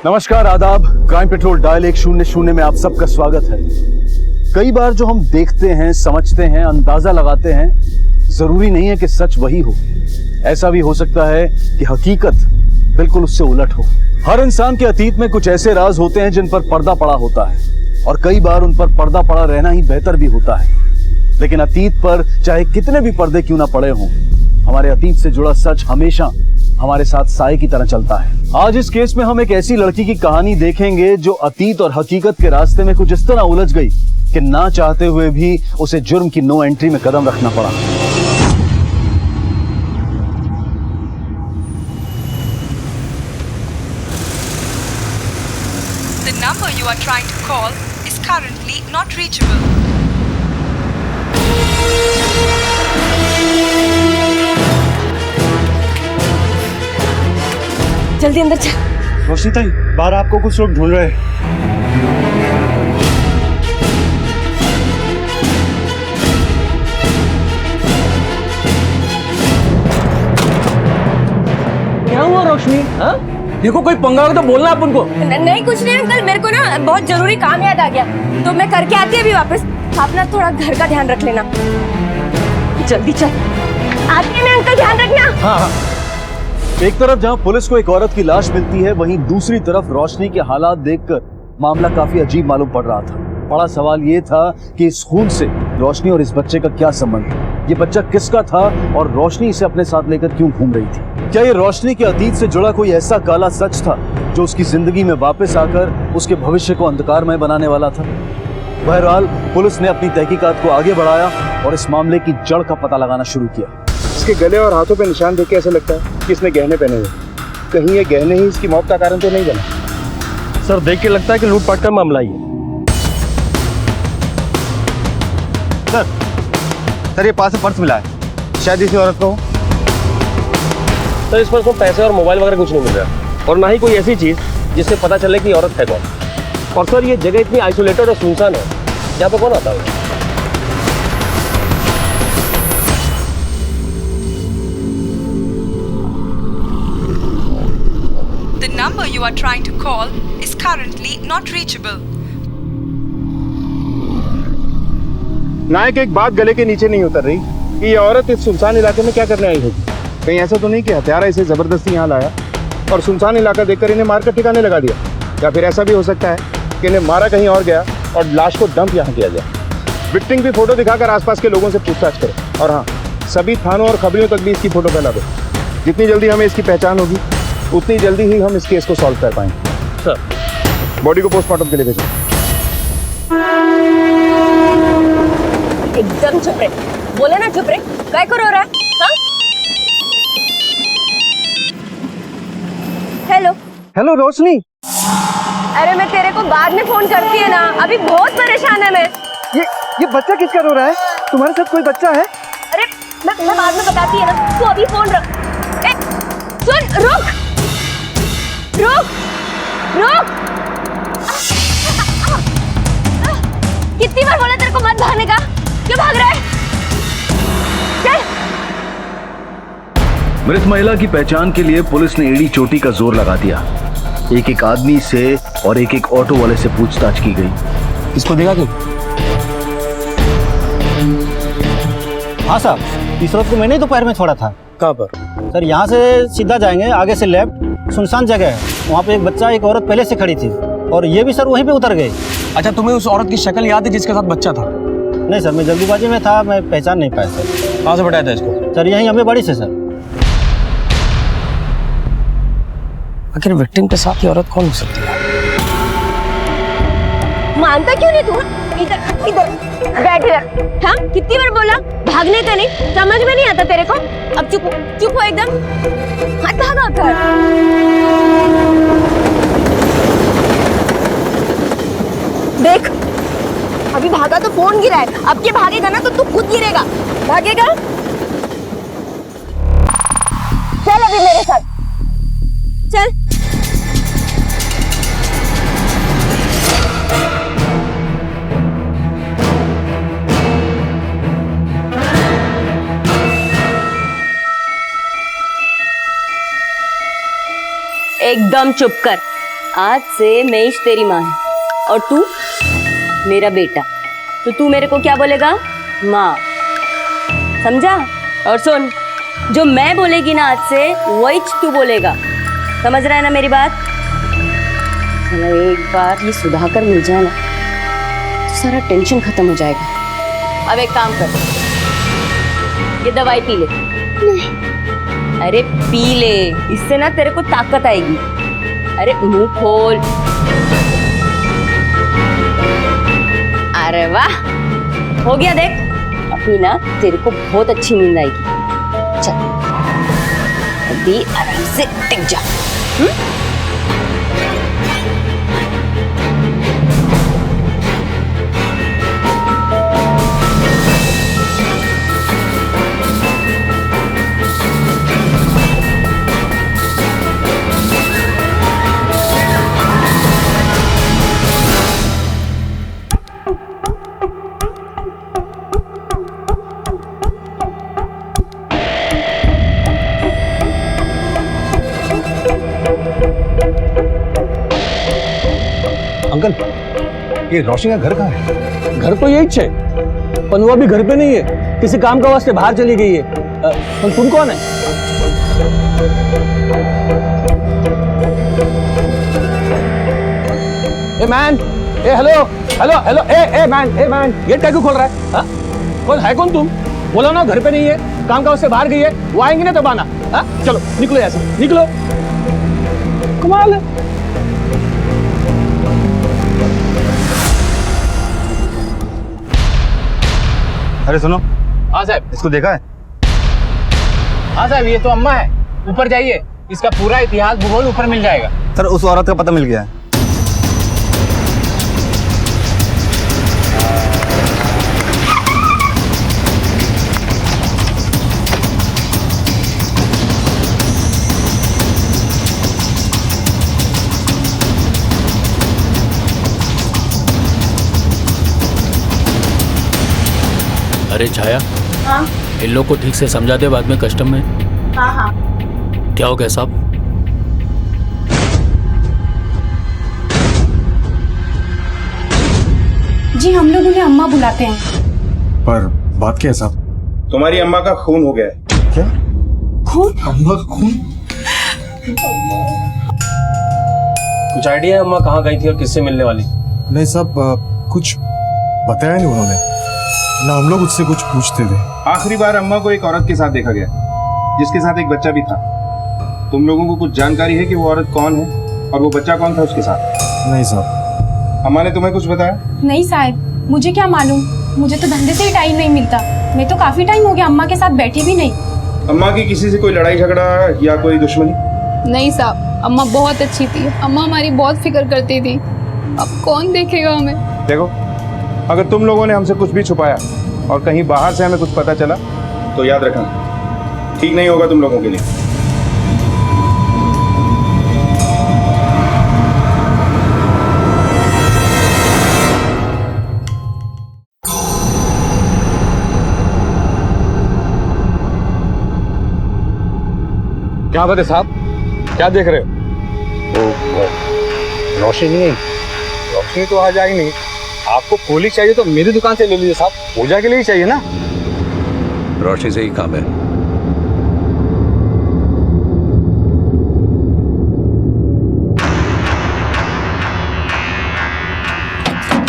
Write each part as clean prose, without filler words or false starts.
नमस्कार, आदाब। Crime petrol dial 100 में आप सबका स्वागत है। कई बार जो हम देखते हैं, समझते हैं, अंदाजा लगाते हैं, जरूरी नहीं है कि सच वही हो। ऐसा भी हो सकता है कि हकीकत बिल्कुल उससे उलट हो। हर इंसान के अतीत में कुछ ऐसे राज होते हैं जिन पर पर्दा पड़ा होता है, और कई बार उन पर पर्दा पड़ा रहना ही बेहतर भी होता है। लेकिन अतीत पर चाहे कितने भी पर्दे क्यों ना पड़े हों, हमारे अतीत से जुड़ा सच हमेशा हमारे साथ साए की तरह चलता है। आज इस केस में हम एक ऐसी लड़की की कहानी देखेंगे जो अतीत और हकीकत के रास्ते में कुछ इस तरह उलझ गई कि ना चाहते हुए भी उसे जुर्म की नो एंट्री में कदम रखना पड़ा। The number you are trying to call is currently not reachable. जल्दी अंदर चल। रोशनी ताई, बाहर आपको कुछ लोग ढूंढ रहे हैं। क्या हुआ रोशनी? हाँ, देखो कोई पंगा हो तो बोलना अपन को। नहीं कुछ नहीं अंकल, मेरे को ना बहुत जरूरी काम याद आ गया, तो मैं करके आती अभी वापस। आप ना थोड़ा घर का ध्यान रख लेना। जल्दी चल। आती है मैं अंकल, ध्यान रखना। हाँ हाँ। एक तरफ जहां पुलिस को एक औरत की लाश मिलती है, वहीं दूसरी तरफ रोशनी के हालात देखकर मामला काफी अजीब मालूम पड़ रहा था। बड़ा सवाल ये था कि इस खून से रोशनी और इस बच्चे का क्या संबंध है? ये बच्चा किसका था और रोशनी इसे अपने साथ लेकर क्यों घूम रही थी? क्या ये रोशनी के अतीत से जुड़ा कोई ऐसा काला सच था जो उसकी जिंदगी में वापस आकर उसके भविष्य को अंधकारमय बनाने वाला था? बहरहाल पुलिस ने अपनी तहकीकात को आगे बढ़ाया और इस मामले की जड़ का पता लगाना शुरू किया। इसके गले और हाथों पे निशान देख के ऐसा लगता है कि इसने गहने पहने हुए। कहीं ये गहने ही इसकी मौत का कारण तो नहीं बना? सर देख के लगता है कि लूटपाट का मामला ही है। सर ये पास से पर्स मिला है, शायद इसी औरत को। सर इस पर तो पैसे और मोबाइल वगैरह कुछ नहीं मिल रहा, और ना ही कोई ऐसी चीज जिससे पता चले कि औरत है कौन। और सर ये जगह इतनी आइसोलेटेड और सुनसान है, यहाँ पे कौन आता है? The number you are trying to call is currently not reachable. नायक, एक बात गले के नीचे नहीं उतर रही कि ये औरत इस सुनसान इलाके में क्या करने आई होगी। कहीं ऐसा तो नहीं कि हत्यारा इसे जबरदस्ती यहाँ लाया और सुनसान इलाका देखकर इन्हें मारकर ठिकाने लगा दिया? या फिर ऐसा भी हो सकता है कि इन्हें मारा कहीं और गया और लाश को डंप यहाँ किया गया। विक्टिम की फोटो दिखाकर आसपास के लोगों से पूछताछ करें, और हाँ, सभी थानों और खबरियों तक भी इसकी फोटो फैला दो। जितनी जल्दी हमें इसकी पहचान होगी उतनी जल्दी ही हम इस केस को सॉल्व कर पाएंगे। सर बॉडी को पोस्टमार्टम के लिए भेजें। एकदम चुप रहे, बोले ना चुप रहे। काय को रो रहा है? हाँ? हेलो हेलो रोशनी। अरे मैं तेरे को बाद में फोन करती है ना, अभी बहुत परेशान है मैं। ये बच्चा किसका रो रहा है? तुम्हारे साथ कोई बच्चा है? अरे मैं बाद में बताती है ना, तू अभी फोन रख। सुन, रुक रुक रुक। कितनी बार बोला तेरे को मत भागने का, क्यों भाग रहा है? चल। मृत महिला की पहचान के लिए पुलिस ने एड़ी चोटी का जोर लगा दिया। एक एक आदमी से और एक एक ऑटो वाले से पूछताछ की गई। इसको देखा क्यों? हाँ साहब, इस औरत को मैंने ही दोपहर में छोड़ा था। कहाँ पर? सर यहाँ से सीधा जाएंगे, आगे से लेफ्ट, सुनसान जगह है, वहाँ पे एक बच्चा एक औरत पहले से खड़ी थी, और ये भी सर वहीं पे उतर गए। अच्छा, तुम्हें उस औरत की शक्ल याद है जिसके साथ बच्चा था? नहीं सर, मैं जल्दीबाजी में था, मैं पहचान नहीं पाया सर। कहाँ से बताया था इसको? सर यहीं हमें बड़ी से सर। आखिर विक्टिम के साथ ये औरत कौन हो सकती है? मानता क्यों नहीं तू? इधर इधर बैठ इधर। हाँ, कितनी बार बोला भागने का नहीं, समझ में नहीं आता तेरे को? अब चुप चुप हो एकदम, मत भागा कर। देख, अभी भागा तो फोन गिरा है, अब के भागेगा ना तो तू खुद गिरेगा। भागेगा? चल अभी मेरे साथ चल। एकदम चुप कर, आज से मेश तेरी माँ है और तू मेरा बेटा। तो तू मेरे को क्या बोलेगा? माँ। समझा? और सुन, जो मैं बोलेगी ना आज से वही तू बोलेगा। समझ रहा है ना मेरी बात? चलो एक बार ये सुधाकर मिल जाए ना तो सारा टेंशन खत्म हो जाएगा। अब एक काम कर, ये दवाई पी ले। अरे पी ले, इससे ना तेरे को ताकत आएगी। अरे मुंह खोल। अरे वाह, हो गया देख। अभी ना तेरे को बहुत अच्छी नींद आएगी। चल अभी आराम से टिक जा। अंकल, ये रोशनी का घर कहाँ है? घर तो यही है, पर वो अभी घर पे नहीं है, किसी काम का वास्ते बाहर चली गई है। तुम कौन है? ए मैन, ए हेलो हेलो हेलो, ए मैन, गेट क्या क्यों खोल रहा है? हाँ? कौन है? कौन तुम? बोलो ना घर पे नहीं है, काम का वास्ते बाहर गई है, वो आएंगे ना तब आना। हाँ? चलो निकलो यहाँ से, निकलो। कमाल है। अरे सुनो। हाँ साहब। इसको देखा है? हाँ साहब, ये तो अम्मा है। ऊपर जाइए, इसका पूरा इतिहास भूगोल ऊपर मिल जाएगा। सर उस औरत का पता मिल गया है। अरे छाया, हाँ इन लोग को ठीक से समझा दे, बाद में कस्टम में। हाँ हाँ। क्या हो गया साहब? जी हम लोग उन्हें अम्मा बुलाते हैं। पर बात क्या है साहब? तुम्हारी अम्मा का खून हो गया है। क्या खून? अम्मा का खून? कुछ आइडिया है अम्मा कहाँ गई थी और किससे मिलने वाली? नहीं साहब, कुछ बताया नहीं उन्होंने, ना हम लोग उससे कुछ पूछते थे। आखिरी बार अम्मा को एक औरत के साथ देखा गया, जिसके साथ एक बच्चा भी था। तुम लोगों को कुछ जानकारी है कि वो औरत कौन है और वो बच्चा कौन था उसके साथ? नहीं साहब। अम्मा ने तुम्हें कुछ बताया? नहीं साहब, मुझे क्या मालूम, मुझे तो धंधे से ही टाइम नहीं मिलता। मैं तो काफी टाइम हो गया अम्मा के साथ बैठी भी नहीं। अम्मा की किसी से कोई लड़ाई झगड़ा या कोई दुश्मनी? नहीं साहब, अम्मा बहुत अच्छी थी। अम्मा हमारी बहुत फिक्र करती थी। अब कौन देखेगा हमें? देखो, अगर तुम लोगों ने हमसे कुछ भी छुपाया और कहीं बाहर से हमें कुछ पता चला तो याद रखना, ठीक नहीं होगा तुम लोगों के लिए। क्या बात है साहब, क्या देख रहे हो? रोशनी तो आज आई नहीं। आपको गोली चाहिए तो मेरी दुकान से ले लीजिए साहब, पूजा के लिए ही चाहिए ना। रोशनी से ही काम है।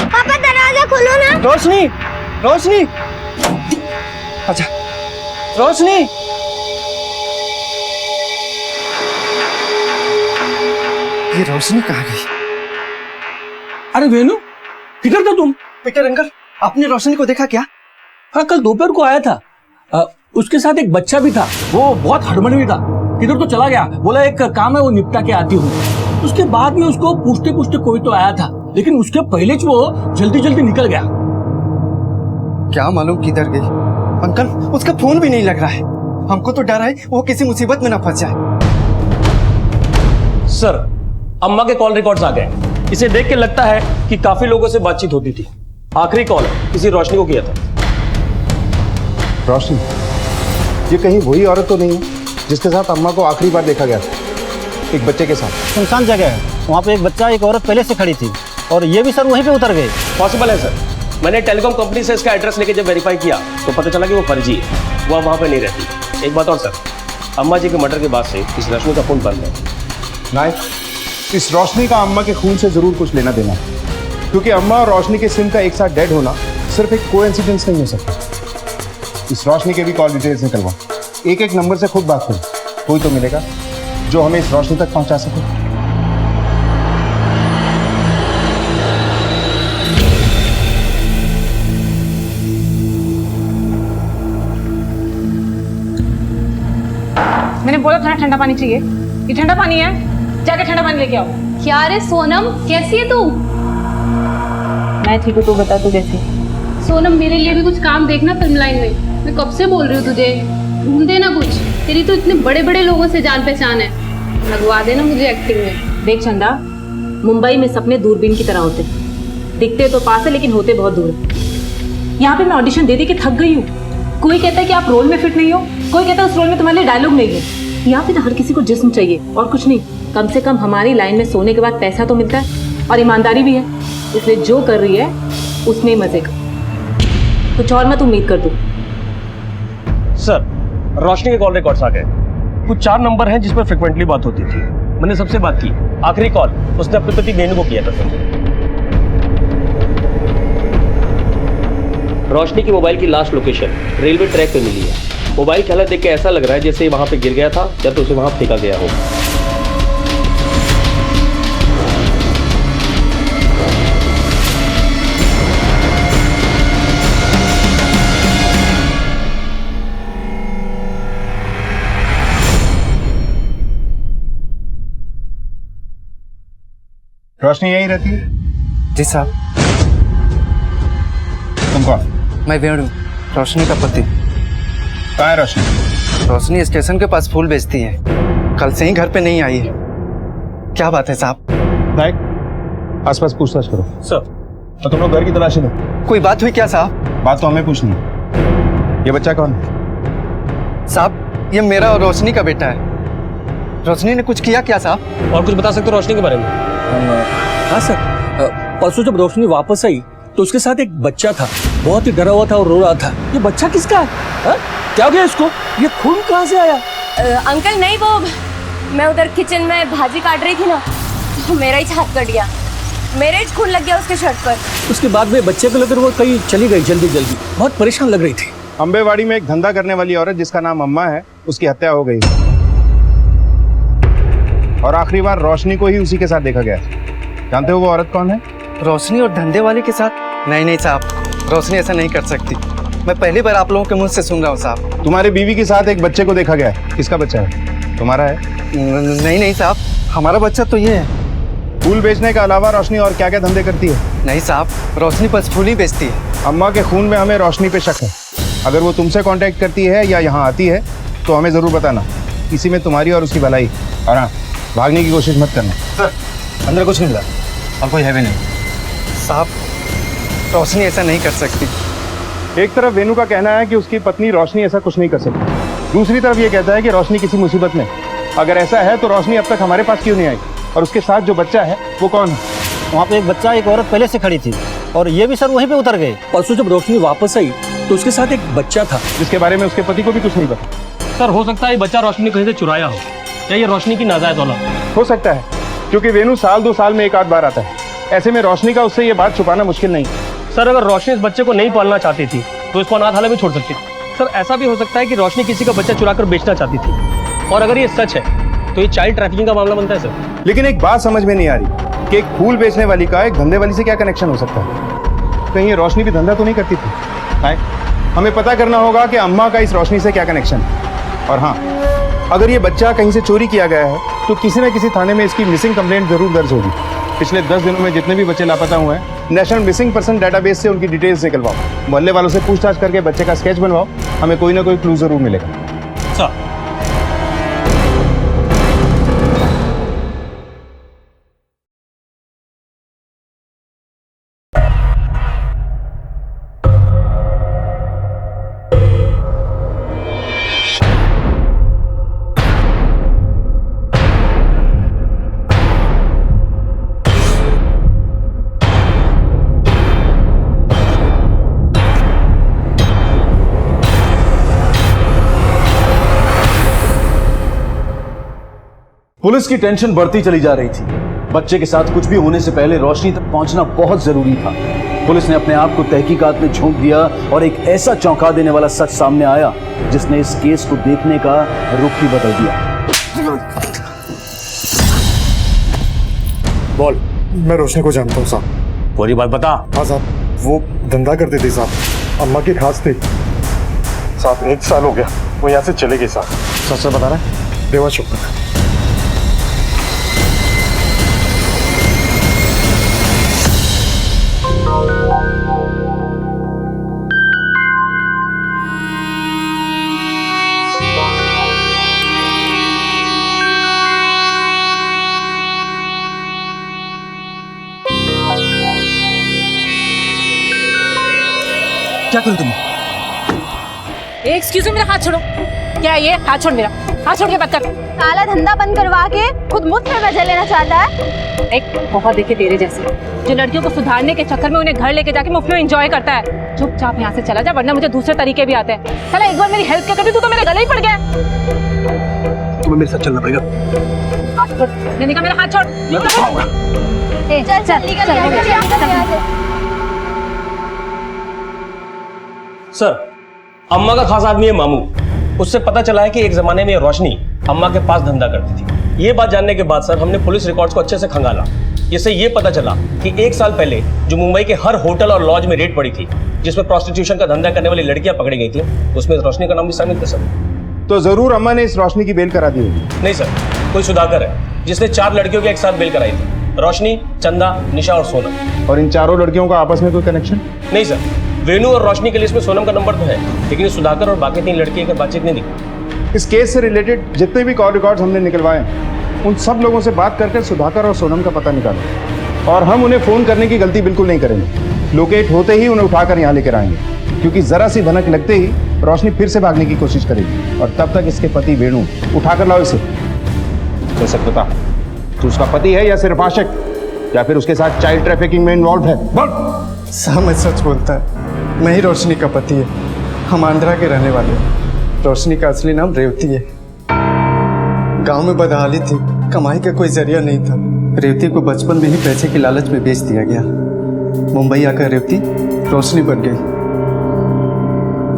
पापा दरवाजा खोलो ना। रोशनी, रोशनी, अच्छा रोशनी। ये रोशनी कहाँ गई? अरे वेणु, किधर था तुम? पीटर अंकल, आपने रोशनी को देखा क्या? हाँ, कल दोपहर को आया था। उसके साथ एक बच्चा भी था, वो बहुत हड़बड़ी था, किधर तो चला गया। बोला एक काम है वो निपटा के आती हूँ। उसके बाद में उसको पूछते पूछते कोई तो आया था, लेकिन उसके पहले वो जल्दी जल्दी निकल गया। क्या मालूम किधर गई? अंकल उसका फोन भी नहीं लग रहा है। हमको तो डर है वो किसी मुसीबत में ना फंस जाए। सर, अम्मा के कॉल रिकॉर्ड्स आ गए। इसे देख के लगता है कि काफी लोगों से बातचीत होती थी। आखिरी कॉल किसी रोशनी को किया था। रोशनी, ये कहीं वही औरत तो नहीं है जिसके साथ अम्मा को आखिरी बार देखा गया था? एक बच्चे के साथ? सुनसान जगह है, वहाँ पे एक बच्चा एक औरत पहले से खड़ी थी और ये भी सर वहीं पे उतर गए। पॉसिबल है सर। मैंने टेलीकॉम कंपनी से इसका एड्रेस लेके जब वेरीफाई किया तो पता चला कि वो फर्जी है, वो वहाँ पे नहीं रहती। एक बात और सर, अम्मा जी के मर्डर के बाद से इस रश्मि का खून बंद है। नायक, इस रोशनी का अम्मा के खून से जरूर कुछ लेना देना है, क्योंकि अम्मा और रोशनी के सिम का एक साथ डेड होना सिर्फ एक कोइंसिडेंस नहीं हो सकता। इस रोशनी के भी कॉल डिटेल्स निकलवा, एक एक नंबर से खुद बात करो, कोई तो मिलेगा जो हमें इस रोशनी तक पहुंचा सके। मैंने बोला था ना ठंडा पानी चाहिए, ये ठंडा पानी है, जाके ठंडा पानी लेके आओ। क्या रे सोनम, कैसी है तू? मैं ठीक हूँ, तू बता तू कैसी? सोनम मेरे लिए भी कुछ काम देखना फिल्म लाइन में, मैं कब से बोल रही हूँ तुझे, ढूंढ देना कुछ। तेरी तो इतने बड़े बड़े लोगों से जान पहचान है, लगवा देना मुझे एक्टिंग में। देख चंदा, मुंबई में सपने दूरबीन की तरह होते, दिखते तो पास है लेकिन होते बहुत दूर है। यहाँ पे मैं ऑडिशन दे के थक गई हूँ। कोई कहता है कि आप रोल में फिट नहीं हो, कोई कहता है उस रोल में तुम्हारे लिए डायलॉग नहीं है। यहाँ पे तो हर किसी को जिस्म चाहिए और कुछ नहीं। कम से कम हमारी लाइन में सोने के बाद पैसा तो मिलता है और ईमानदारी भी है, इसलिए जो कर रही है उसमें ही मजे का, कुछ और मत उम्मीद कर दूं। सर, रोशनी के कॉल रिकॉर्ड्स आ गए। कुछ 4 नंबर हैं जिस पर फ्रिक्वेंटली बात होती थी। मैंने सबसे बात की, आखिरी कॉल उसने अपने पति वेणु को किया था सर। रोशनी की मोबाइल की लास्ट लोकेशन रेलवे ट्रैक पे मिली है। मोबाइल की हालत देख के ऐसा लग रहा है जैसे वहां पे गिर गया था या तो उसे वहां फेंका गया हो। रोशनी यहीं रहती है? जी साहब। तुम कौन? मैं वेणु, रोशनी का पति। कहाँ है रोशनी? रोशनी स्टेशन के पास फूल बेचती है, कल से ही घर पे नहीं आई है। क्या बात है साहब? नायक, आसपास पूछताछ करो। सर। तो तुम लोग घर की तलाशी लो। कोई बात हुई क्या साहब? बात तो हमें पूछनी है। ये बच्चा कौन है? साहब, ये मेरा और रोशनी का बेटा है। रोशनी ने कुछ किया क्या साहब? और कुछ बता सकते हो रोशनी के बारे में? हाँ सर, परसों जब रोशनी वापस आई तो उसके साथ एक बच्चा था, बहुत ही डरा हुआ था और रो रहा था। ये बच्चा किसका है? हा? क्या हो गया इसको? ये खून कहाँ से आया? अंकल नहीं, वो मैं उधर किचन में भाजी काट रही थी ना, तो मेरा ही हाथ कट गया, मेरे ही खून लग गया उसके शर्ट पर। उसके बाद में बच्चे को लेकर वो कहीं चली गई जल्दी जल्दी, बहुत परेशान लग रही थी। अम्बेवाड़ी में एक धंधा करने वाली औरत जिसका नाम अम्मा है, उसकी हत्या हो गई और आखिरी बार रोशनी को ही उसी के साथ देखा गया। जानते हो वो औरत कौन है? रोशनी और धंधे वाले के साथ? नहीं साहब, रोशनी ऐसा नहीं कर सकती। मैं पहली बार आप लोगों के मुंह से सुन रहा हूँ साहब। तुम्हारी बीवी के साथ एक बच्चे को देखा गया है, किसका बच्चा है? तुम्हारा है? नहीं साहब, हमारा बच्चा तो ये है। फूल बेचने के अलावा रोशनी और क्या क्या धंधे करती है? नहीं साहब, रोशनी बस फूल ही बेचती है। अम्मा के खून में हमें रोशनी पे शक है। अगर वो तुमसे कांटेक्ट करती है या यहाँ आती है तो हमें जरूर बताना, इसी में तुम्हारी और उसकी भलाई। और हाँ, भागने की कोशिश मत करना। सर, अंदर कुछ नहीं मिला और कोई है भी नहीं। साहब, रोशनी ऐसा नहीं कर सकती। एक तरफ वेणु का कहना है कि उसकी पत्नी रोशनी ऐसा कुछ नहीं कर सकती, दूसरी तरफ ये कहता है कि रोशनी किसी मुसीबत में। अगर ऐसा है तो रोशनी अब तक हमारे पास क्यों नहीं आई? और उसके साथ जो बच्चा है वो कौन है? वहाँ पे एक बच्चा एक औरत पहले से खड़ी थी और ये भी सर वहीं पे उतर गए। परसों जब रोशनी वापस आई तो उसके साथ एक बच्चा था, जिसके बारे में उसके पति को भी कुछ नहीं पता। सर, हो सकता है ये बच्चा रोशनी कहीं से चुराया हो या ये रोशनी की नाजायज औलाद हो सकता है, क्योंकि वेणु साल 2 साल में एक आध बार आता है। ऐसे में रोशनी का उससे ये बात छुपाना मुश्किल नहीं। सर, अगर रोशनी इस बच्चे को नहीं पालना चाहती थी तो इसको अनाथ हालत में छोड़ सकती थी। सर, ऐसा भी हो सकता है कि रोशनी किसी का बच्चा चुराकर बेचना चाहती थी, और अगर ये सच है तो ये चाइल्ड ट्रैफिकिंग का मामला बनता है सर। लेकिन एक बात समझ में नहीं आ रही कि एक फूल बेचने वाली का एक धंधे वाली से क्या कनेक्शन हो सकता है? कहीं ये रोशनी भी धंधा तो नहीं करती थी? हाय, हमें पता करना होगा कि अम्मा का इस रोशनी से क्या कनेक्शन है। और हाँ, अगर ये बच्चा कहीं से चोरी किया गया है तो किसी न किसी थाने में इसकी मिसिंग कंप्लेंट जरूर दर्ज होगी। पिछले 10 दिनों में जितने भी बच्चे लापता हुए हैं, नेशनल मिसिंग पर्सन डेटाबेस से उनकी डिटेल्स निकलवाओ, मोहल्ले वालों से पूछताछ करके बच्चे का स्केच बनवाओ, हमें कोई ना कोई क्लू जरूर मिलेगा। सर, पुलिस की टेंशन बढ़ती चली जा रही थी। बच्चे के साथ कुछ भी होने से पहले रोशनी तक पहुंचना बहुत जरूरी था। पुलिस ने अपने आप को तहकीकात में झोंक दिया और एक ऐसा चौंका देने वाला सच सामने आया जिसने इस केस को देखने का रुख ही बदल दिया। बोल। मैं रोशनी को जानता हूँ साहब। पूरी बात बता। हाँ साहब, वो धंधा करते थे साहब, अम्मा के खास थे साहब। 1 साल हो गया वो यहाँ से चले गए साहब। सच से बता रहा है? देवा शुक्र। क्या करूं तुम? एक्सक्यूज मी, मेरा हाथ छोड़ो। क्या ये? हाथ छोड़ मेरा, हाथ छोड़ के बात कर। काला धंधा बंद करवा के खुद मुफ्त में मजे लेना चाहता है। एक बहुत देखे तेरे जैसे जो लड़कियों को सुधारने के चक्कर में उन्हें घर लेके जाके मुफ्त में एंजॉय करता है। चुपचाप यहाँ से चला जा, वरना मुझे दूसरे तरीके भी आते हैं। साला एक बार मेरी हेल्प क्या करती, तू तो मेरे गले ही पड़ गया। तुम्हें मेरे साथ चलना पड़ेगा। हाथ छोड़, मैंने कहा मेरा हाथ छोड़। चल चल निकल यहाँ। सर, अम्मा का खास आदमी है मामू। उससे पता चला है कि एक जमाने में रोशनी अम्मा के पास धंधा करती थी। ये बात जानने के बाद सर हमने पुलिस रिकॉर्ड्स को अच्छे से खंगाला। इससे ये पता चला कि 1 साल पहले जो मुंबई के हर होटल और लॉज में रेड पड़ी थी, जिसमें प्रोस्टिट्यूशन का धंधा करने वाली लड़कियां पकड़ी गई थी, उसमें रोशनी का नाम भी शामिल था सर। तो जरूर अम्मा ने इस रोशनी की बेल करा दी होगी। नहीं सर, कोई सुधाकर है जिसने 4 लड़कियों की एक साथ बेल कराई थी। रोशनी, चंदा, निशा और सोनम। और इन चारों लड़कियों का आपस में कोई कनेक्शन? नहीं सर, वेणु और रोशनी के लिस्ट में सोनम का नंबर तो है, लेकिन सुधाकर और बाकी 3 लड़कियों की बातचीत नहीं दिखी। इस केस से रिलेटेड जितने भी कॉल रिकॉर्ड्स हमने निकलवाए उन सब लोगों से बात करके सुधाकर और सोनम का पता निकालो। और हम उन्हें फोन करने की गलती बिल्कुल नहीं करेंगे। लोकेट होते ही उन्हें उठाकर यहाँ लेकर आएंगे, क्योंकि जरा सी भनक लगते ही रोशनी फिर से भागने की कोशिश करेगी। और तब तक इसके पति वेणु, उठाकर लाओ इसे। तो सब बता, तू उसका पति है या सिर्फ आशिक, या फिर उसके साथ चाइल्ड ट्रैफिकिंग में इन्वॉल्व है? बोल। साहब मैं सच बोलता है, मैं ही रोशनी का पति है। हम आंध्रा के रहने वाले हैं। रोशनी का असली नाम रेवती है। गांव में बदहाली थी, कमाई का कोई जरिया नहीं था। रेवती को बचपन में ही पैसे की लालच में बेच दिया गया। मुंबई आकर रेवती रोशनी बन गई।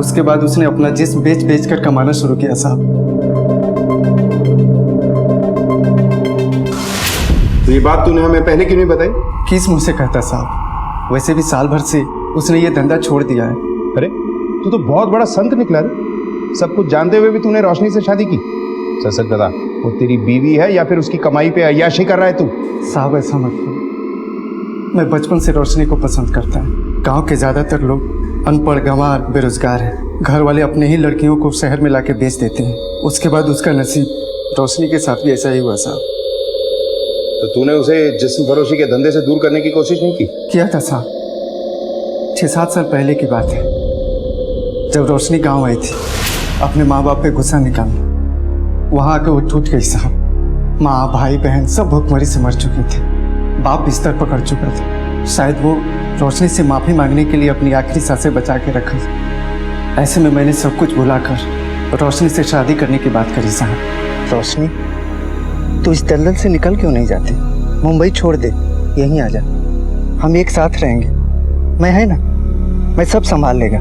उसके बाद उसने अपना जिस्म बेच बेच कर कमाना शुरू किया साहब। तो ये बात तूने हमें पहले क्यों नहीं बताई? किस मुंह से कहता साहब? वैसे भी साल भर से उसने ये धंधा छोड़ दिया है। अरे तू तो बहुत बड़ा संत निकला रे। सब कुछ जानते हुए भी तूने रोशनी से शादी की। सच सच बता, वो तेरी बीवी है या फिर उसकी कमाई पे अय्याशी कर रहा है तू? साहब ऐसा मत करो। मैं बचपन से रोशनी को पसंद करता है। गांव के ज्यादातर लोग अनपढ़, गंवार, बेरोजगार हैं। घर वाले अपने ही लड़कियों को शहर में लाके बेच देते हैं। उसके बाद उसका नसीब रोशनी के साथ भी ऐसा ही हुआ साहब। तो तूने उसे जिस्म फरोशी के धंधे से दूर करने की कोशिश नहीं की? किया था साहब। 6-7 साल पहले की बात है, जब रोशनी गांव आई थी अपने माँ बाप पे गुस्सा निकालने। वहाँ आकर वो टूट गई साहब। माँ, भाई, बहन सब भूखमरी से मर चुके थे। बाप बिस्तर पकड़ चुका था। शायद वो रोशनी से माफ़ी मांगने के लिए अपनी आखिरी सांसें बचा के रखा। ऐसे में मैंने सब कुछ भुलाकर रोशनी से शादी करने की बात करी साहब। रोशनी, तू इस दलदल से निकल क्यों नहीं जाती? मुंबई छोड़ दे, यहीं आ जा। हम एक साथ रहेंगे। मैं है ना, मैं सब संभाल लेगा।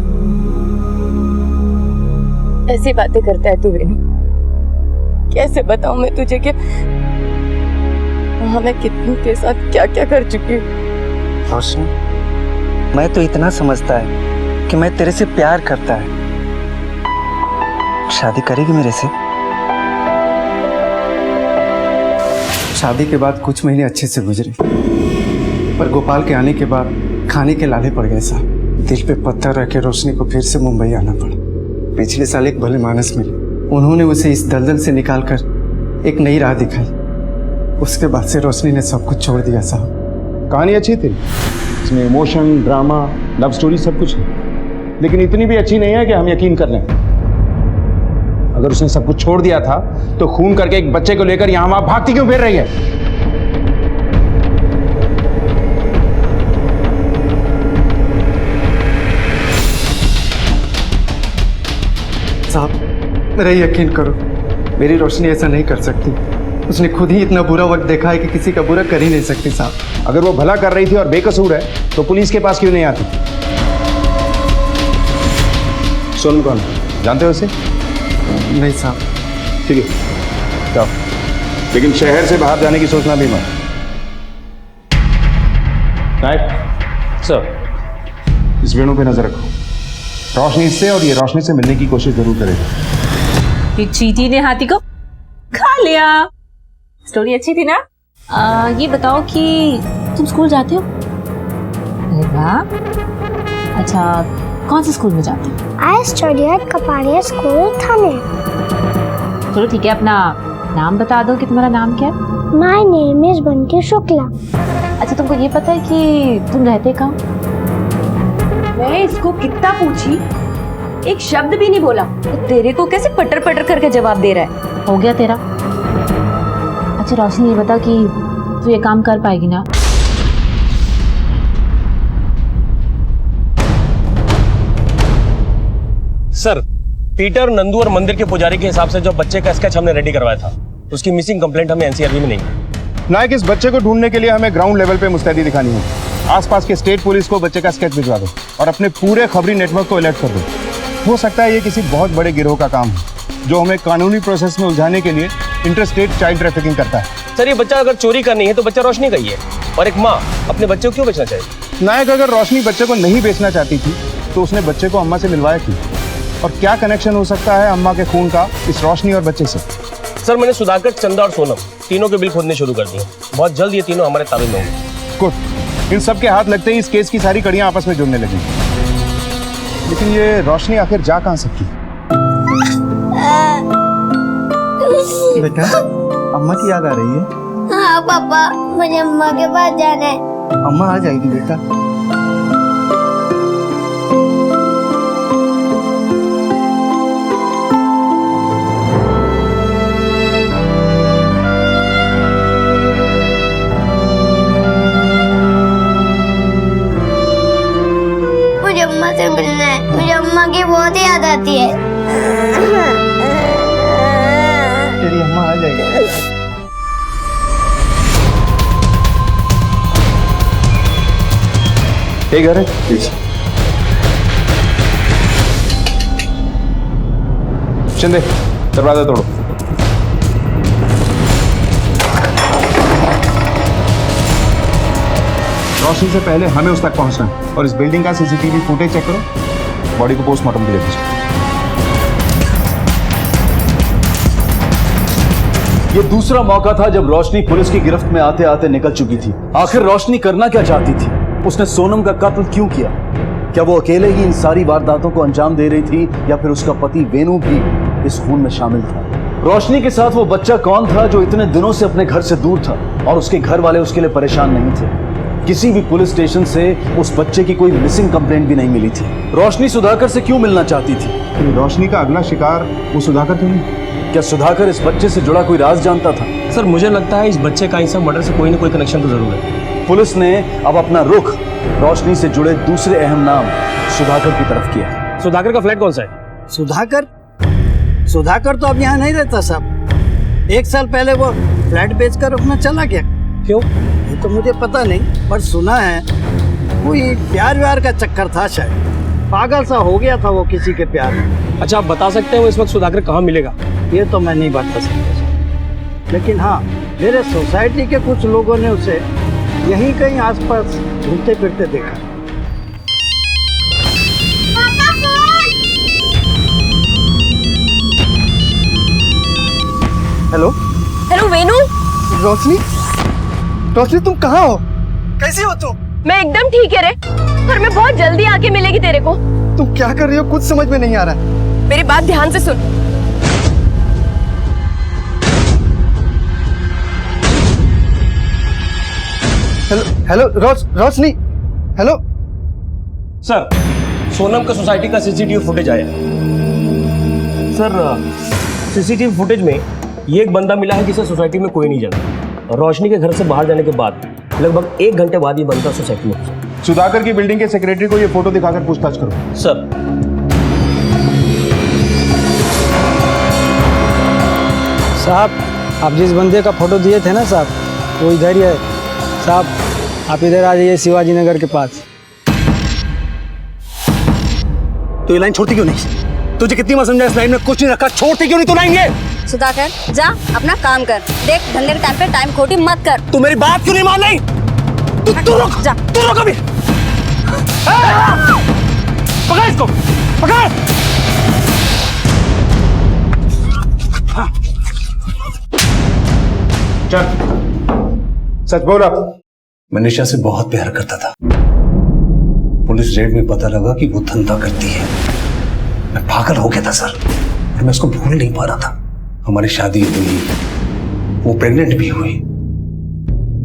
ऐसी बातें करता है तू वेणु। कैसे बताऊं मैं तुझे कि मैं कितनों के साथ क्या क्या कर चुकी हूँ। रोशनी, मैं तो इतना समझता है कि मैं तेरे से प्यार करता है। शादी करेगी मेरे से? शादी के बाद कुछ महीने अच्छे से गुजरे, पर गोपाल के आने के बाद खाने के लाले पड़ गए साहब। दिल पे पत्थर रख के रोशनी को फिर से मुंबई आना पड़ा। पिछले साल एक भले मानस मिले, उन्होंने उसे इस दलदल से निकालकर एक नई राह दिखाई। उसके बाद से रोशनी ने सब कुछ छोड़ दिया साहब। कहानी अच्छी थी, इसमें इमोशन, ड्रामा, लव स्टोरी सब कुछ है, लेकिन इतनी भी अच्छी नहीं है कि हम यकीन कर लें। अगर उसने सब कुछ छोड़ दिया था तो खून करके एक बच्चे को लेकर यहां वहां भागती क्यों फिर रही है? साहब मेरा यकीन करो, मेरी रोशनी ऐसा नहीं कर सकती। उसने खुद ही इतना बुरा वक्त देखा है कि किसी का बुरा कर ही नहीं सकती साहब। अगर वो भला कर रही थी और बेकसूर है तो पुलिस के पास क्यों नहीं आती? सोनम कौन है? जानते हो उसे? नहीं साहब। ठीक है जाओ, लेकिन शहर से बाहर जाने की सोचना भी मत। नायक सर, इस वेणु पे नजर रखो। रोशनी से और ये रोशनी से मिलने की कोशिश जरूर करेगा। ये चींटी ने हाथी को खा लिया। स्टोरी अच्छी थी ना? ये बताओ कि तुम स्कूल जाते हो? अरे वाह। अच्छा, कौन से स्कूल में जाते हो? I study at Kapadia school Thane. चलो ठीक है, अपना नाम बता दो कि तुम्हारा नाम क्या है? My name is Bunty Shukla. अच्छा, तुमको ये पता है कि तुम रहते कहाँ? मैं इसको कितना पूछी, एक शब्द भी नहीं बोला, तो तेरे को कैसे पटर पटर करके जवाब दे रहा है? हो गया तेरा। अच्छा रोशनी, ये बता कि तू ये काम कर पाएगी ना? सर, पीटर, नंदू और मंदिर के पुजारी के हिसाब से जो बच्चे का स्केच हमने रेडी करवाया था, उसकी मिसिंग कंप्लेंट हमें एनसीआरबी में नहीं है। नायक, इस बच्चे को ढूंढने के लिए हमें ग्राउंड लेवल पे मुस्तैदी दिखानी है। आसपास के स्टेट पुलिस को बच्चे का स्केच भिजवा दो और अपने पूरे खबरी नेटवर्क को अलर्ट कर दो। हो सकता है ये किसी बहुत बड़े गिरोह का काम है जो हमें कानूनी प्रोसेस में उलझाने के लिए इंटरस्टेट चाइल्ड ट्रैफिकिंग करता है। सर, ये बच्चा अगर चोरी करनी है तो बच्चा रोशनी का ही है, और एक माँ अपने बच्चे को क्यों बेचना चाहिए? नायक, अगर रोशनी बच्चे को नहीं बेचना चाहती थी तो उसने बच्चे को अम्मा से मिलवाया क्यों? और क्या कनेक्शन हो सकता है अम्मा के खून का इस रोशनी और बच्चे से? सर, मैंने सुधाकर, चंदा और सोनम तीनों के बिल खोदने शुरू कर दिए। बहुत जल्द ये तीनों हमारे ताबे में होंगे। गुड। इन सब के हाथ लगते ही इस केस की सारी कड़ियां आपस में जुड़ने लगी। लेकिन ये रोशनी आखिर जा कहां सकती? बेटा, अम्मा की याद आ रही है? हाँ पापा, मुझे अम्मा के पास जाना है। अम्मा आ जाएगी बेटा। मुझे अम्मा से मिलना है, मुझे अम्मा की बहुत याद आती है। तेरी अम्मा आ जाएगी। एक घर है, शिंदे दरवाजा तोड़ो। रोशनी से पहले हमें उस तक पहुंचना है और इस बिल्डिंग का सीसीटीवी फुटेज चेक करो। बॉडी को पोस्टमार्टम के लिए भेजो। ये दूसरा मौका था जब रोशनी पुलिस की गिरफ्त में आते आते निकल चुकी थी। आखिर रोशनी करना क्या चाहती थी? उसने सोनम का कत्ल क्यों किया? क्या वो अकेले ही इन सारी वारदातों को अंजाम दे रही थी या फिर उसका पति वेणु भी इस खून में शामिल था? रोशनी के साथ वो बच्चा कौन था जो इतने दिनों से अपने घर से दूर था और उसके घर वाले उसके लिए परेशान नहीं थे? किसी भी पुलिस स्टेशन से उस बच्चे की कोई मिसिंग कंप्लेंट भी नहीं मिली थी। रोशनी सुधाकर से क्यों मिलना चाहती थी? रोशनी का अगला शिकार वो सुधाकर तो नहीं? क्या सुधाकर इस बच्चे से जुड़ा कोई राज जानता था? सर, मुझे लगता है इस बच्चे का इस मर्डर से कोई ना कोई कनेक्शन तो जरूर है। पुलिस ने अब अपना रुख रोशनी से जुड़े दूसरे अहम नाम सुधाकर की तरफ किया। सुधाकर का फ्लैट कौन सा है? सुधाकर तो अब यहाँ नहीं रहता साहब। 1 साल पहले वो फ्लैट बेचकर अपना चला गया। क्यों? ये तो मुझे पता नहीं, पर सुना है कोई प्यार व्यार का चक्कर था, शायद पागल सा हो गया था वो किसी के प्यार में। अच्छा, आप बता सकते हैं वो इस वक्त सुधाकर कहाँ मिलेगा? ये तो मैं नहीं बता सकता, लेकिन हाँ, मेरे सोसाइटी के कुछ लोगों ने उसे यहीं कहीं आसपास घूमते फिरते देखा। हेलो हेलो वेणु। रोशनी, रोशनी तुम कहाँ हो? कैसी हो तुम? मैं एकदम ठीक है रे, पर मैं बहुत जल्दी आके मिलेगी तेरे को। तुम क्या कर रही हो? कुछ समझ में नहीं आ रहा है। मेरी बात ध्यान से सुन। हेलो हेलो रोशनी, हेलो सर। सोनम का सोसाइटी का सीसीटीवी फुटेज आया सर। सीसीटीवी फुटेज में ये एक बंदा मिला है जिसे सोसाइटी में कोई नहीं जानता। रोशनी के घर से बाहर जाने के बाद लगभग 1 घंटे बाद ये बंदा सोसाइटी में। सुधाकर की बिल्डिंग के सेक्रेटरी को ये फोटो दिखाकर पूछताछ करो। सर। साहब, आप जिस बंदे का फोटो दिए थे ना साहब, वो इधर ही है साहब। आप इधर आ जाइए शिवाजी नगर के पास। तो ये लाइन छोड़ती क्यों नहीं? तुझे कितनी बार समझा इस लाइन में कुछ नहीं रखा, छोड़ती क्यों नहीं तू लाइन ये? सुधाकर जा अपना काम कर, देख धंधे के टाइम पे टाइम खोटी मत कर। तू मेरी बात क्यों नहीं मान रही? तू रुक जा, तू रुक अभी। पकड़ इसको, पकड़। चल, सच बोल आप। मैं निशा से बहुत प्यार करता था। पुलिस रेड में पता लगा कि वो धंधा करती है। मैं पागल हो गया था सर, और मैं उसको भूल नहीं पा रहा था। हमारी शादी हुई, वो प्रेग्नेंट भी हुई,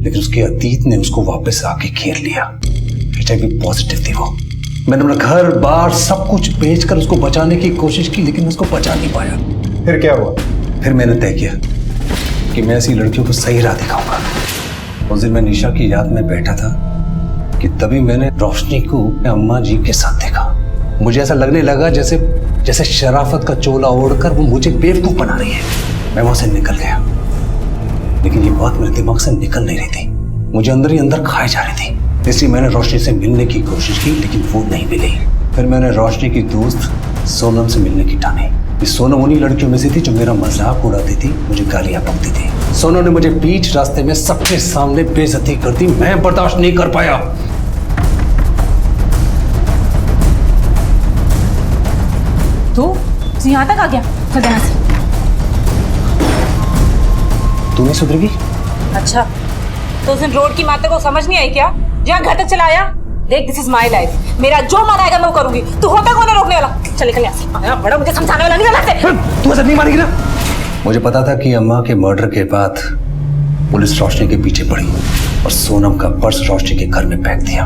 लेकिन उसके अतीत ने उसको वापस आके घेर लिया। HIV पॉजिटिव थी वो। मैंने अपना घर बार सब कुछ बेचकर उसको बचाने की कोशिश की, लेकिन उसको बचा नहीं पाया। फिर क्या हुआ? फिर मैंने तय किया कि मैं ऐसी लड़कियों को सही राह दिखाऊंगा। उस दिन मैं निशा की याद में बैठा था कि तभी मैंने रोशनी को अम्मा जी के साथ देखा। मुझे ऐसा लगने लगा जैसे शराफत का चोला ओढ़कर वो मुझे बेवकूफ बना रही है। मैं वहां से निकल गया, लेकिन ये बात मेरे दिमाग से निकल नहीं रही थी, मुझे अंदर ही अंदर खाई जा रही थी। इसलिए मैंने रोशनी से मिलने की कोशिश की, लेकिन वो नहीं मिली। फिर मैंने रोशनी की दोस्त सोनम से मिलने की ठानी। सोनम उन्हीं लड़कियों में से थी जो मेरा मजाक उड़ाती थी, मुझे गालियां बकती थी। सोनम ने मुझे बीच रास्ते में सबके सामने बेइज्जती कर दी। मैं बर्दाश्त नहीं कर पाया। तो यहाँ तक आ गया? चल यहाँ से। तू नहीं सुधरेगी? अच्छा, तो उस दिन रोड की माते को समझ नहीं आई क्या? जहाँ घर तक चला आया। देख, दिस इज माय लाइफ। मेरा जो मन आएगा मैं वो करूंगी। तू होता कौन है रोकने वाला? चल निकल यहाँ से। आया बड़ा मुझे समझाने वाला नहीं है। तू ऐसा नहीं मानेगी ना? मुझे पता था कि अम्मा के मर्डर के बाद पुलिस रोशनी के पीछे पड़ी और सोनम का पर्स रोशनी के घर में फेंक दिया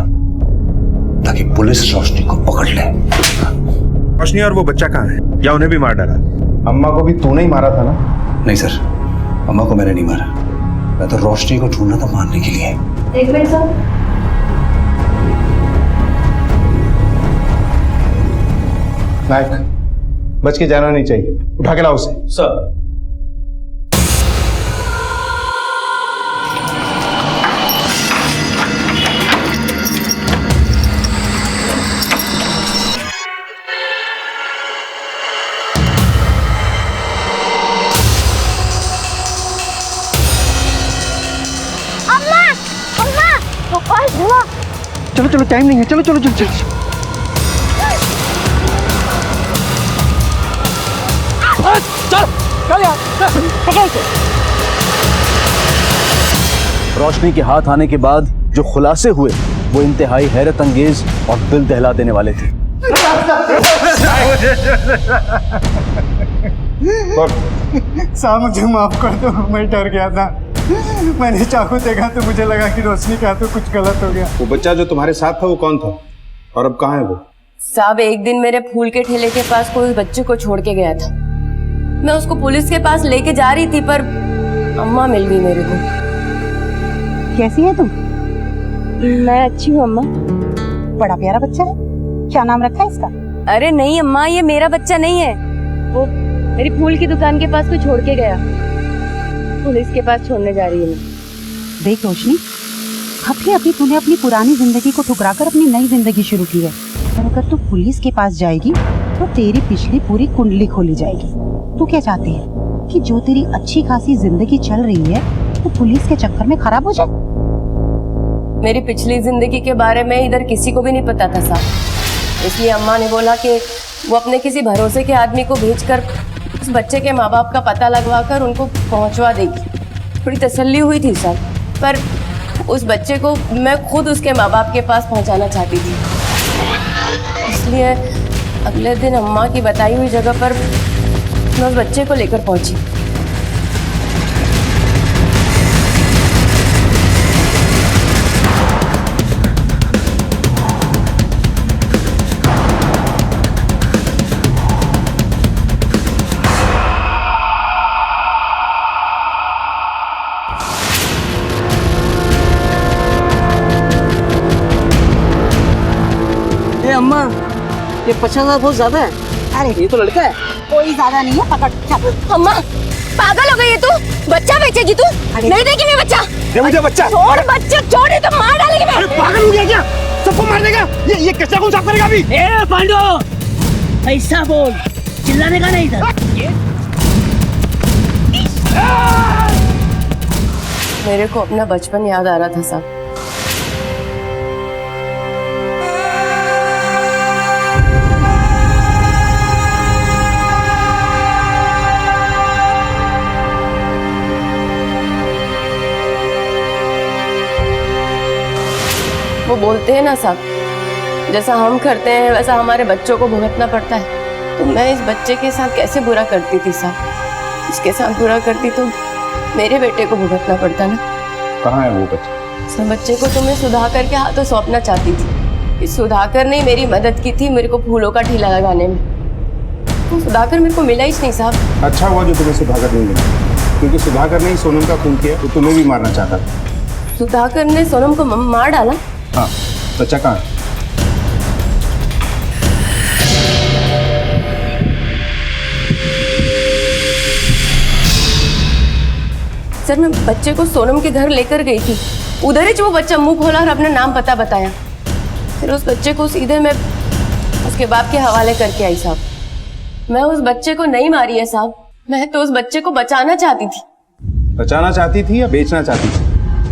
ताकि पुलिस रोशनी को पकड़ ले। रोशनी और वो बच्चा कहाँ है? या उन्हें भी मार डाला? अम्मा को भी तूने ही मारा था ना? नहीं सर, अम्मा को मैंने नहीं मारा। मैं तो रोशनी को ढूंढना था मारने के लिए। एक मिनट सर। नायक, बच के जाना नहीं चाहिए। उठा के लाओ उसे। सर। चलो चलो, टाइम नहीं है। चलो चलो चलो चलो। रोशनी के हाथ आने के बाद जो खुलासे हुए वो इंतहाई हैरत अंगेज और दिल दहला देने वाले थे। साहब मुझे माफ कर दो, मैं डर गया था। मैंने चाकू देखा तो मुझे लगा कि रोशनी का तो कुछ गलत हो गया। वो बच्चा जो तुम्हारे साथ था वो कौन था और अब कहाँ है वो? साहब, एक दिन मेरे फूल के ठेले के पास कोई उस बच्चे को छोड़ के गया था। मैं उसको पुलिस के पास लेके जा रही थी, पर अम्मा मिल गई मेरे को। कैसी है तुम? मैं अच्छी हूँ अम्मा। बड़ा प्यारा बच्चा है। क्या नाम रखा है इसका? अरे नहीं अम्मा, ये मेरा बच्चा नहीं है। वो मेरी फूल की दुकान के पास कोई छोड़ के गया। पुलिस के पास छोड़ने जा रही है मैं। देख रोशनी, अभी तूने अपनी पुरानी जिंदगी को ठुकराकर अपनी नई जिंदगी शुरू की है। और अगर तू पुलिस के पास जाएगी तो तेरी पिछली पूरी कुंडली खोली जाएगी। तू क्या चाहती है कि जो तेरी अच्छी खासी जिंदगी चल रही है तो पुलिस के चक्कर में खराब हो जाए? मेरी पिछली जिंदगी के बारे में इधर किसी को भी नहीं पता था साहब। इसलिए अम्मा ने बोला कि वो अपने किसी भरोसे के आदमी को भेजकर उस बच्चे के माँ बाप का पता लगवाकर उनको पहुंचवा देगी। थोड़ी तसल्ली हुई थी सर, पर उस बच्चे को मैं खुद उसके माँ बाप के पास पहुंचाना चाहती थी। इसलिए अगले दिन अम्मा की बताई हुई जगह पर मैं उस बच्चे को लेकर पहुंची। अम्मा, ये 50,000 बहुत ज्यादा है। अरे ये तो लड़का है। कोई ज्यादा नहीं है, पकड़। चल अम्मा, पागल हो गई है तू? बच्चा बेचेगी तू? नहीं देगी मैं बच्चा। दे मुझे बच्चा। छोड़ बच्चा, छोड़ नहीं तो मार डालेगी मैं। अरे पागल हो गया क्या? सबको मार देगा। ये कच्चा कौन साफ करेगा अभी? ए पांडो, पैसा बोल, चिल्लाने का नहीं था। मेरे को अपना बचपन याद आ रहा था साहब। वो बोलते हैं ना साहब, जैसा हम करते हैं वैसा हमारे बच्चों को भुगतना पड़ता है। तो मैं इस बच्चे के साथ कैसे बुरा करती थी साहब? इसके साथ बुरा करती तो मेरे बेटे को भुगतना पड़ता ना। कहाँ है वो बच्चा? सब बच्चे को तो मैं सुधाकर के हाथों सौंपना चाहती थी। इस सुधाकर ने मेरी मदद की थी मेरे को फूलों का ठेला लगाने में। तो सुधाकर मेरे को मिला ही नहीं साहब। अच्छा हुआ जो तुम्हें सुधाकर नहीं मिला, क्योंकि सुधाकर ने ही सोनम का खून किया तो तुम्हें भी मारना चाहता था। सुधाकर ने सोनम को मार डाला? हाँ, बच्चा कहाँ है? सर मैं बच्चे को सोनम के घर लेकर गई थी। उधर ही वो बच्चा मुंह खोला और अपना नाम पता बताया। फिर उस बच्चे को सीधे मैं उसके बाप के हवाले करके आई साहब। मैं उस बच्चे को नहीं मारी है साहब, मैं तो उस बच्चे को बचाना चाहती थी। बचाना चाहती थी या बेचना चाहती थी?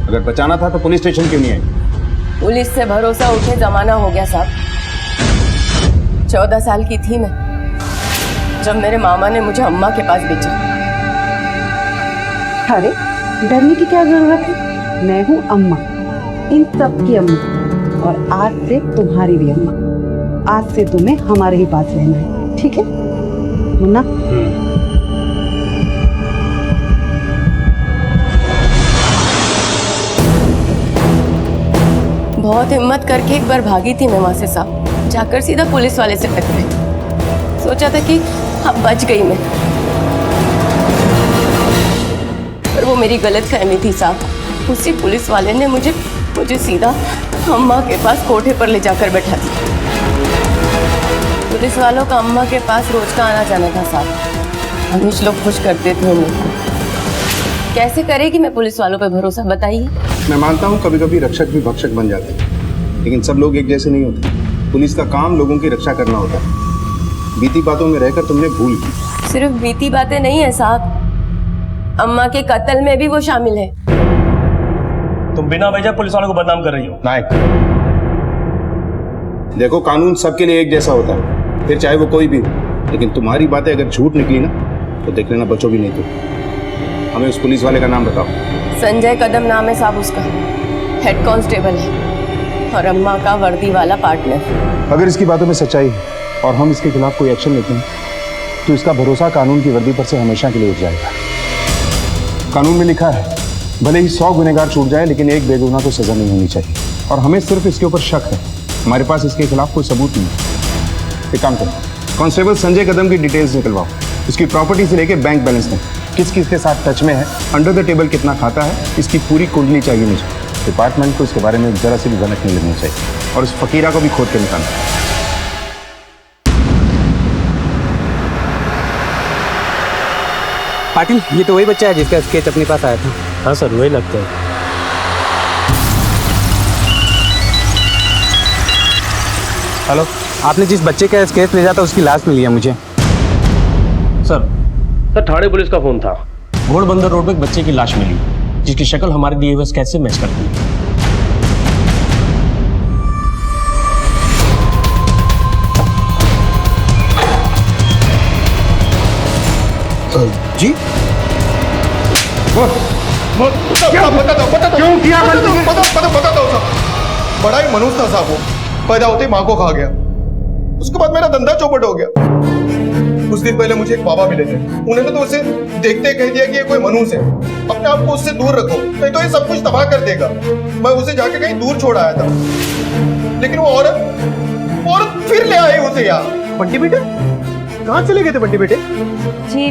अगर बचाना था तो पुलिस स्टेशन क्यों नहीं आई? पुलिस से भरोसा उठे जमाना हो गया साहब। 14 साल की थी मैं जब मेरे मामा ने मुझे अम्मा के पास भेजा। अरे डरने की क्या जरूरत है? मैं हूँ अम्मा, इन सब की अम्मा, और आज से तुम्हारी भी अम्मा। आज से तुम्हें हमारे ही पास रहना है, ठीक है मुन्ना? बहुत हिम्मत करके एक बार भागी थी मैं वहां से साहब, जाकर सीधा पुलिस वाले से टकराई। सोचा था कि अब बच गई मैं, पर वो मेरी गलत फहमी थी साहब। उसी पुलिस वाले ने मुझे सीधा अम्मा के पास कोठे पर ले जाकर बैठा दिया। पुलिस वालों का अम्मा के पास रोज का आना जाना था साहब। हमेशा लोग खुश करते थे उन्हें। कैसे करेगी मैं पुलिस वालों पे भरोसा, बताइए? मैं मानता हूँ कभी कभी रक्षक भी भक्षक बन जाते हैं, लेकिन सब लोग एक जैसे नहीं होते। पुलिस का काम लोगों की रक्षा करना होता है। बीती बातों में रहकर तुमने भूल की। सिर्फ बीती बातें नहीं है साहब, अम्मा के कत्ल में भी वो शामिल है। तुम बिना वजह पुलिस वालों को बदनाम कर रही हो। नायक, देखो कानून सबके लिए एक जैसा होता है, फिर चाहे वो कोई भी हो। लेकिन तुम्हारी बातें अगर झूठ निकली ना तो देख लेना बचोगी नहीं। तो हमें उस पुलिस वाले का नाम बताओ। संजय कदम नाम है साहब उसका, हेड कांस्टेबल है और अम्मा का वर्दी वाला पार्टनर। अगर इसकी बातों में सच्चाई है और हम इसके खिलाफ कोई एक्शन लेते हैं तो इसका भरोसा कानून की वर्दी पर से हमेशा के लिए उठ जाएगा। कानून में लिखा है भले ही 100 गुनहगार छूट जाए लेकिन एक बेगुनाह को सजा नहीं होनी चाहिए, और हमें सिर्फ इसके ऊपर शक है। हमारे पास इसके खिलाफ कोई सबूत नहीं है। एक काम करो, कांस्टेबल संजय कदम की डिटेल्स निकलवाओ, उसकी प्रॉपर्टी से लेके बैंक बैलेंस तक, किस किस के साथ टच में है, अंडर द टेबल कितना खाता है, इसकी पूरी कुंडली चाहिए मुझे। डिपार्टमेंट को इसके बारे में जरा सी भी भनक नहीं लगनी चाहिए, और इस फकीरा को भी खोद के निकालना। पाटिल, ये तो वही बच्चा है जिसका स्केच अपने पास आया था। हाँ सर, वही लगता है। हेलो, आपने जिस बच्चे का स्केच भेजा था उसकी लाश मिली है मुझे। सर ठाणे पुलिस का फोन था। घोड़बंदर रोड पे एक बच्चे की लाश मिली जिसकी शक्ल हमारे दिए हुए स्केच से मैच करती है। जी क्यों किया? बताता हूँ साहब। बड़ा ही मनुष्य था साहब, वो पैदा होते माँ को खा गया। उसके बाद मेरा धंधा चौपट हो गया। कुछ दिन पहले मुझे एक बाबा मिले थे, उन्होंने तो उसे देखते कह दिया कि ये कोई मनुष्य है, अपने आप को उससे दूर रखो नहीं तो ये सब कुछ तबाह कर देगा। मैं उसे जाके कहीं दूर छोड़ आया था, लेकिन वो औरत फिर ले आई उसे यहाँ। बंटी बेटे कहाँ चले गए थे? बंटी बेटे जी,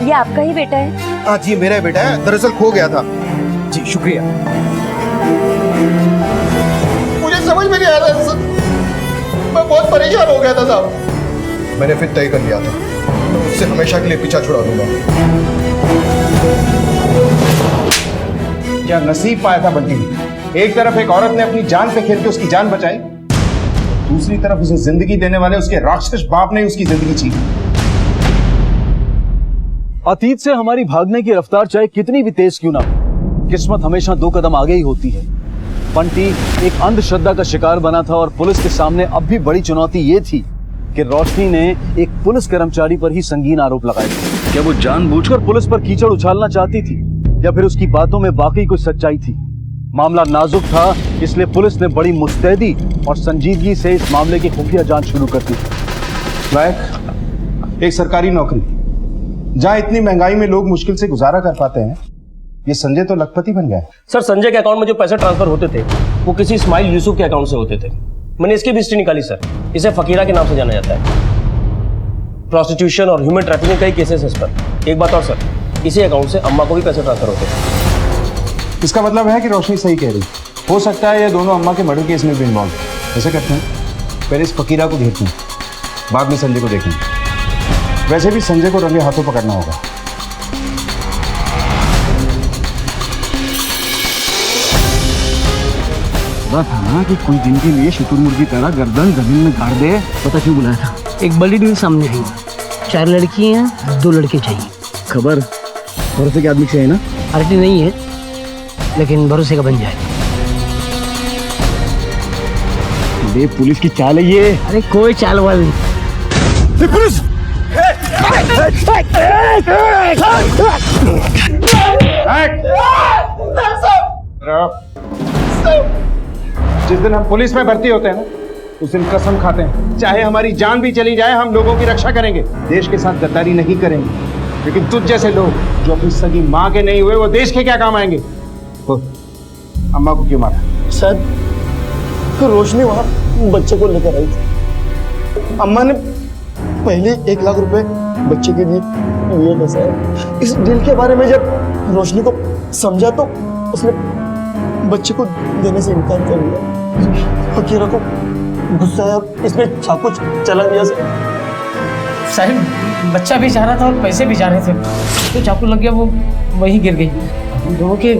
ये आपका ही बेटा है? हाँ जी, मेरा ही बेटा है, दरअसल खो गया था। जी शुक्रिया। मुझे समझ में नहीं आ रहा, मैं बहुत परेशान हो गया था साहब। मैंने फिर तय कर लिया था उससे हमेशा के लिए पीछा छुड़ा दूंगा। क्या नसीब पाया था बंटी ने। एक तरफ एक औरत ने अपनी जान पे खेल के उसकी जान बचाई, दूसरी तरफ उसे जिंदगी देने वाले उसके राक्षस बाप ने उसकी जिंदगी छीनी। अतीत से हमारी भागने की रफ्तार चाहे कितनी भी तेज क्यों ना हो, किस्मत हमेशा 2 कदम आगे ही होती है। बंटी एक अंधश्रद्धा का शिकार बना था और पुलिस के सामने अब भी बड़ी चुनौती ये थी कि रोशनी ने एक पुलिस कर्मचारी पर ही संगीन आरोप लगाए थे। क्या वो जानबूझकर पुलिस पर कीचड़ उछालना चाहती थी या फिर उसकी बातों में वाकई कोई सच्चाई थी? मामला नाजुक था, इसलिए पुलिस ने बड़ी मुस्तैदी और संजीदगी से इस मामले की खुफिया जांच शुरू कर दी। एक सरकारी नौकरी जहां इतनी महंगाई में लोग मुश्किल से गुजारा कर पाते हैं, ये संजय तो लखपति बन गया है। सर, संजय के अकाउंट में जो पैसे ट्रांसफर होते थे वो किसी इस्माइल यूसुफ के अकाउंट से होते थे। मैंने इसकी भी हिस्ट्री निकाली सर। इसे फकीरा के नाम से जाना जाता है। प्रोस्टिट्यूशन और ह्यूमन ट्रैफिकिंग कई केसेस है इस पर। एक बात और सर, इसी अकाउंट से अम्मा को भी पैसे ट्रांसफर होते थे। इसका मतलब है कि रोशनी सही कह रही। हो सकता है ये दोनों अम्मा के मर्डर केस में भी इन्वॉल्व है। ऐसे करते हैं, पहले इस फकीरा को घेरते हैं, बाद में संजय को देखेंगे। वैसे भी संजय को रंगे हाथों पकड़ना होगा। था ना कि कुछ दिन के लिए शुतुरमुर्ग की तरह गर्दन जमीन में गाड़ दे। पता क्यों बुलाया था? एक बड़ी डील सामने आई। 4 लड़की हैं, 2 लड़के चाहिए। खबर भरोसे के आदमी से है ना? पार्टी नहीं है, लेकिन भरोसे का बन जाए। ये पुलिस की चाल है ये। अरे कोई चाल वाल नहीं। पुलिस! जिस दिन हम पुलिस में भर्ती होते हैं ना, उस दिन कसम खाते हैं चाहे हमारी जान भी चली जाए हम लोगों की रक्षा करेंगे, देश के साथ गद्दारी नहीं करेंगे। लेकिन तुझ जैसे लोग जो अपनी सगी माँ के नहीं हुए वो देश के क्या काम आएंगे? अम्मा को क्यों मारा? सर, तो रोशनी वहां बच्चे को लेकर आई थी। अम्मा ने पहले 1 लाख रुपए बच्चे के लिए लिए थे सर। इस डील के बारे में जब रोशनी को समझा तो उसने बच्चे को देने से इनकार कर दिया। फकीरा को गुस्सा आया, इसने चाकू चला दिया सर। साहब, बच्चा भी जा रहा था और पैसे भी जा रहे थे, तो चाकू लग गया, वो वहीं गिर गई। दोनों के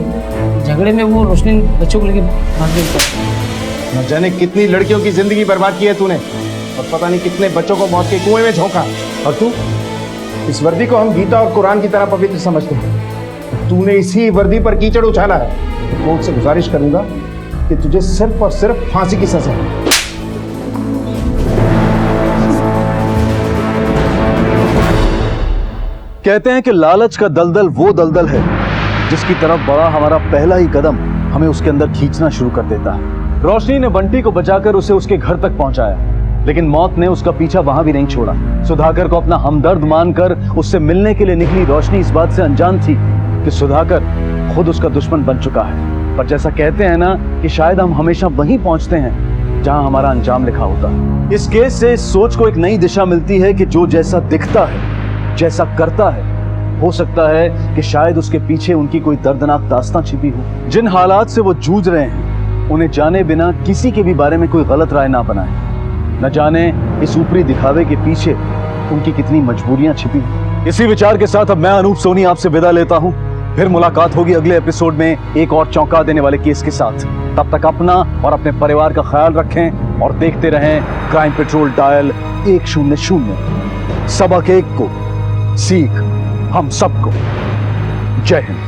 झगड़े में वो रोशनी बच्चों को लेके भाग गई। न जाने कितनी लड़कियों की जिंदगी बर्बाद की है तूने, और पता नहीं कितने बच्चों को मौत के कुएं में झोंका। और तू, इस वर्दी को हम गीता और कुरान की तरह पवित्र समझते हैं, तूने इसी वर्दी पर कीचड़ उछाला है। कोर्ट से गुजारिश करूंगा कि तुझे सिर्फ और सिर्फ फांसी की सजा है। कहते हैं कि लालच का दलदल वो दलदल है जिसकी तरफ बढ़ा हमारा पहला ही कदम हमें उसके अंदर खींचना शुरू कर देता है। रोशनी ने बंटी को बचाकर उसे उसके घर तक पहुंचाया, लेकिन मौत ने उसका पीछा वहां भी नहीं छोड़ा। सुधाकर को अपना हमदर्द मानकर उससे मिलने के लिए निकली रोशनी इस बात से अनजान थी कि सुधाकर खुद उसका दुश्मन बन चुका है। पर जैसा कहते हैं ना कि शायद हम हमेशा वहीं पहुंचते हैं जहां हमारा अंजाम लिखा होता है। इस केस से इस सोच को एक नई दिशा मिलती है कि जो जैसा दिखता है, जैसा करता है, हो सकता है कि शायद उसके पीछे उनकी कोई दर्दनाक दास्तां छिपी हो। जिन हालात से वो जूझ रहे हैं, उन्हें जाने बिना किसी के भी बारे में कोई गलत राय ना बनाए। न जाने इस ऊपरी दिखावे के पीछे उनकी कितनी मजबूरियां छिपी हैं। इसी विचार के साथ अब मैं अनूप सोनी आपसे विदा लेता हूं। फिर मुलाकात होगी अगले एपिसोड में एक और चौंका देने वाले केस के साथ। तब तक अपना और अपने परिवार का ख्याल रखें और देखते रहें क्राइम पेट्रोल डायल 100। सबक एक को, सीख हम सबको। जय Hind.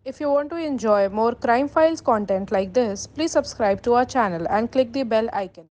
If you want to enjoy more Crime Files content like this, please subscribe to our channel and click the bell icon.